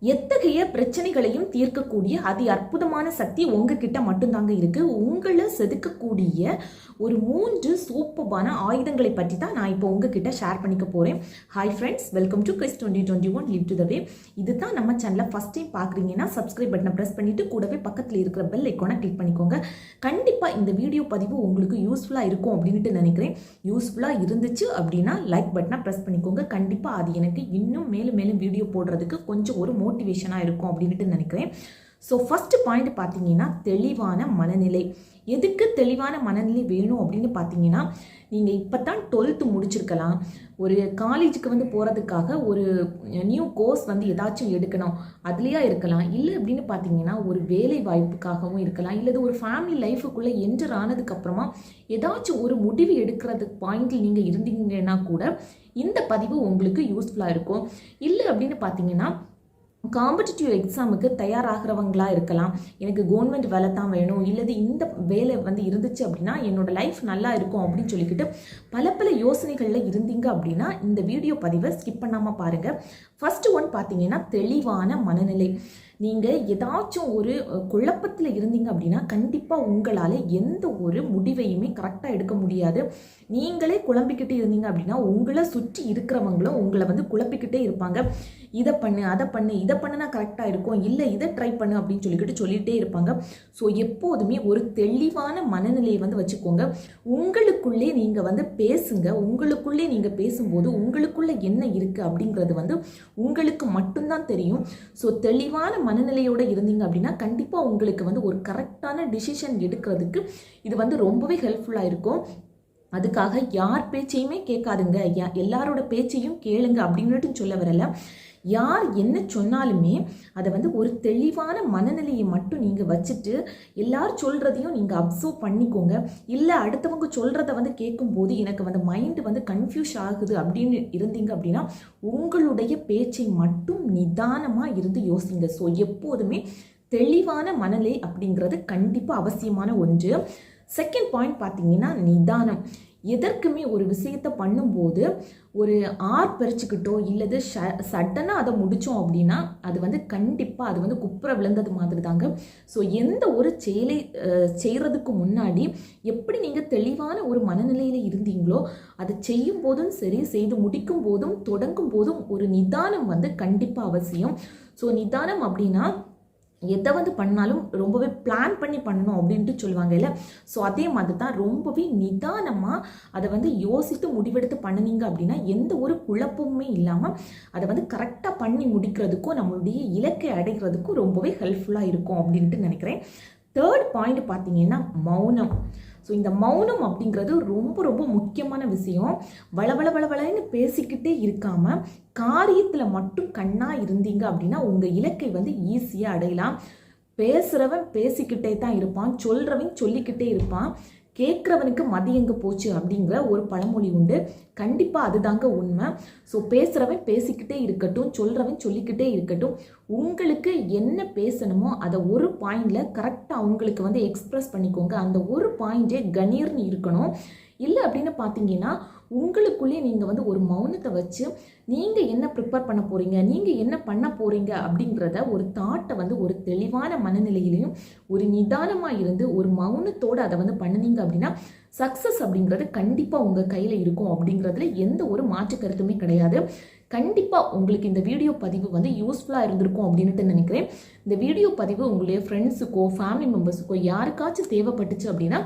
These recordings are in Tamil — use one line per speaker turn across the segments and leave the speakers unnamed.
எத்தகைய பிரச்சனைகளையும் தீர்க்கக்கூடிய அதி அற்புதமான சக்தி உங்ககிட்ட மட்டும்தாங்க இருக்கு. உங்களை செதுக்கக்கூடிய ஒரு 3 சூப்பரான ஆயுதங்களை பற்றி தான் நான் இப்போ உங்ககிட்ட ஷேர் பண்ணிக்க போறேன். Hi friends, welcome to Chris 2021 live to the way. இதுதான் நம்ம சேனலை ஃபர்ஸ்ட் டைம் பார்க்குறீங்கன்னா சப்ஸ்கிரைப் பட்டனை ப்ரெஸ் பண்ணிட்டு கூடவே பக்கத்தில் இருக்கிற பெல் ஐக்கானை கிளிக் பண்ணிக்கோங்க. கண்டிப்பாக இந்த வீடியோ பதிவு உங்களுக்கு யூஸ்ஃபுல்லாக இருக்கும் அப்படின்ட்டு நினைக்கிறேன். யூஸ்ஃபுல்லாக இருந்துச்சு அப்படின்னா லைக் பட்டனை ப்ரெஸ் பண்ணிக்கோங்க. கண்டிப்பாக அது எனக்கு இன்னும் மேலும் மேலும் வீடியோ போடுறதுக்கு கொஞ்சம் ஒரு மோட்டிவேஷனாக இருக்கும் அப்படின்ட்டு நினைக்கிறேன். ஸோ ஃபர்ஸ்ட் பாயிண்ட் பார்த்தீங்கன்னா தெளிவான மனநிலை. எதுக்கு தெளிவான மனநிலை வேணும் அப்படின்னு பார்த்தீங்கன்னா, நீங்கள் இப்போ தான் 12th முடிச்சிருக்கலாம், ஒரு காலேஜுக்கு போகிறதுக்காக ஒரு நியூ கோர்ஸ் ஏதாச்சும் எடுக்கணும், அதுலேயா இருக்கலாம். இல்லை அப்படின்னு பார்த்தீங்கன்னா ஒரு வேலை வாய்ப்புக்காகவும் இருக்கலாம், இல்லை ஒரு ஃபேமிலி லைஃபுக்குள்ளே என்டர் ஆனதுக்கப்புறமா ஏதாச்சும் ஒரு முடிவு எடுக்கிறது பாயிண்டில் நீங்கள் இருந்தீங்கன்னா கூட இந்த பதிவு உங்களுக்கு யூஸ்ஃபுல்லாக இருக்கும். இல்லை அப்படின்னு பார்த்தீங்கன்னா காம்படிட்டிவ் எக்ஸாமுக்கு தயாராகிறவங்களா இருக்கலாம். எனக்கு கவர்மெண்ட் வேலை தான் வேணும், இல்லது இந்த வேலை இருந்துச்சு அப்படின்னா என்னோட லைஃப் நல்லா இருக்கும் அப்படின்னு சொல்லிக்கிட்டு பல யோசனைகளில் இருந்தீங்க அப்படின்னா இந்த வீடியோ பதிவை ஸ்கிப் பண்ணாமல் பாருங்கள். ஃபர்ஸ்ட் ஒன் பார்த்தீங்கன்னா தெளிவான மனநிலை. நீங்கள் ஏதாச்சும் ஒரு குழப்பத்தில் இருந்தீங்க அப்படின்னா கண்டிப்பாக உங்களால் எந்த ஒரு முடிவையுமே கரெக்டாக எடுக்க முடியாது. நீங்களே குழம்பிக்கிட்டே இருந்தீங்க அப்படின்னா உங்களை சுற்றி இருக்கிறவங்களும் உங்களை குழப்பிக்கிட்டே இருப்பாங்க. இதை பண்ணு, அதை பண்ணு, இதை பண்ணுனா கரெக்டாக இருக்கும், இல்லை இதை ட்ரை பண்ணு அப்படின்னு சொல்லிக்கிட்டே இருப்பாங்க. ஸோ எப்போதுமே ஒரு தெளிவான மனநிலையை வச்சுக்கோங்க. உங்களுக்குள்ளே நீங்கள் பேசுங்க. உங்களுக்குள்ளே நீங்கள் பேசும்போது உங்களுக்குள்ளே என்ன இருக்குது அப்படிங்கிறது உங்களுக்கு மட்டும்தான் தெரியும். ஸோ தெளிவான மனநிலையோடு இருந்தீங்க அப்படின்னா கண்டிப்பாக உங்களுக்கு ஒரு கரெக்டான டிசிஷன் எடுக்கிறதுக்கு இது ரொம்பவே ஹெல்ப்ஃபுல்லாக இருக்கும். அதுக்காக யார் பேச்சையுமே கேட்காதுங்க, எல்லாரோட பேச்சையும் கேளுங்க அப்படின்னுட்டு சொல்ல வரல. யார் என்ன சொன்னாலுமே அதை ஒரு தெளிவான மனநிலையை மட்டும் நீங்கள் வச்சுட்டு எல்லாரும் சொல்கிறதையும் நீங்கள் அப்சர்வ் பண்ணிக்கோங்க. இல்லை அடுத்தவங்க சொல்கிறத கேட்கும்போது எனக்கு மைண்டு கன்ஃபியூஸ் ஆகுது அப்படின்னு இருந்தீங்க அப்படின்னா உங்களுடைய பேச்சை மட்டும் நிதானமாக இருந்து யோசிங்க. ஸோ எப்போதுமே தெளிவான மனநிலை அப்படிங்கிறது கண்டிப்பாக அவசியமான ஒன்று. செகண்ட் பாயிண்ட் பார்த்தீங்கன்னா நிதானம். எதற்குமே ஒரு விஷயத்தை பண்ணும்போது ஒரு பறிச்சுக்கிட்டோ இல்லது சடனாக அதை முடித்தோம் அப்படின்னா அது கண்டிப்பாக அது குப்புற விழுந்தது மாதிரி தாங்க. ஸோ எந்த ஒரு செயலை செய்கிறதுக்கு முன்னாடி எப்படி நீங்கள் தெளிவான ஒரு மனநிலையில் இருந்தீங்களோ அதை செய்யும் போதும் சரி, செய்து முடிக்கும் போதும் தொடங்கும் போதும் ஒரு நிதானம் கண்டிப்பாக அவசியம். ஸோ நிதானம் அப்படின்னா எதை பண்ணாலும் ரொம்பவே பிளான் பண்ணி பண்ணணும் அப்படின்ட்டு சொல்லுவாங்க இல்லை. ஸோ அதே மாதிரி தான் ரொம்பவே நிதானமாக அதை யோசித்து முடிவெடுத்து பண்ணினீங்க அப்படின்னா எந்த ஒரு குழப்பமுமே இல்லாமல் அதை கரெக்டாக பண்ணி முடிக்கிறதுக்கும் நம்மளுடைய இலக்கை அடைகிறதுக்கும் ரொம்பவே ஹெல்ப்ஃபுல்லாக இருக்கும் அப்படின்ட்டு நினைக்கிறேன். தேர்ட் பாயிண்ட் பார்த்தீங்கன்னா மௌனம். ஸோ இந்த மௌனம் அப்படிங்கிறது ரொம்ப ரொம்ப முக்கியமான விஷயம். வளவளன்னு பேசிக்கிட்டே இருக்காமல் காரியத்தில் மட்டும் கண்ணாக இருந்தீங்க அப்படின்னா உங்கள் இலக்கை ஈஸியாக அடையலாம். பேசுகிறவன் பேசிக்கிட்டே தான் இருப்பான், சொல்கிறவன் சொல்லிக்கிட்டே இருப்பான், கேட்குறவனுக்கு மதி எங்கே போச்சு அப்படிங்கிற ஒரு பழமொழி உண்டு. கண்டிப்பாக அதுதாங்க உண்மை. ஸோ பேசுகிறவன் பேசிக்கிட்டே இருக்கட்டும், சொல்கிறவன் சொல்லிக்கிட்டே இருக்கட்டும். உங்களுக்கு என்ன பேசணுமோ அதை ஒரு பாயிண்டில் கரெக்டாக அவங்களுக்கு எக்ஸ்ப்ரெஸ் பண்ணிக்கோங்க. அந்த ஒரு பாயிண்டே கணீர்னு இருக்கணும். இல்லை அப்படின்னு பார்த்தீங்கன்னா உங்களுக்குள்ளே நீங்கள் ஒரு மௌனத்தை வச்சு நீங்கள் என்ன ப்ரிப்பேர் பண்ண போகிறீங்க, நீங்கள் என்ன பண்ண போகிறீங்க அப்படிங்கிறத ஒரு தாட்டை ஒரு தெளிவான மனநிலையிலையும் ஒரு நிதானமாக இருந்து ஒரு மௌனத்தோடு அதை பண்ணினீங்க அப்படின்னா சக்ஸஸ் அப்படிங்கிறது கண்டிப்பாக உங்கள் கையில் இருக்கும் அப்படிங்கிறதுல எந்த ஒரு மாற்று கருத்துமே கிடையாது. கண்டிப்பாக உங்களுக்கு இந்த வீடியோ பதிவு யூஸ்ஃபுல்லாக இருந்திருக்கும் அப்படின்ட்டு நினைக்கிறேன். இந்த வீடியோ பதிவு உங்களுடைய ஃப்ரெண்ட்ஸுக்கோ ஃபேமிலி மெம்பர்ஸுக்கோ யாருக்காச்சும் தேவைப்பட்டுச்சு அப்படின்னா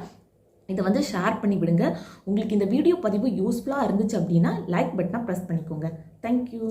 இதை ஷேர் பண்ணி விடுங்க. உங்களுக்கு இந்த வீடியோ பதிவு யூஸ்ஃபுல்லாக இருந்துச்சு அப்படின்னா லைக் பட்டனை ப்ரெஸ் பண்ணிக்கோங்க. தேங்க்யூ.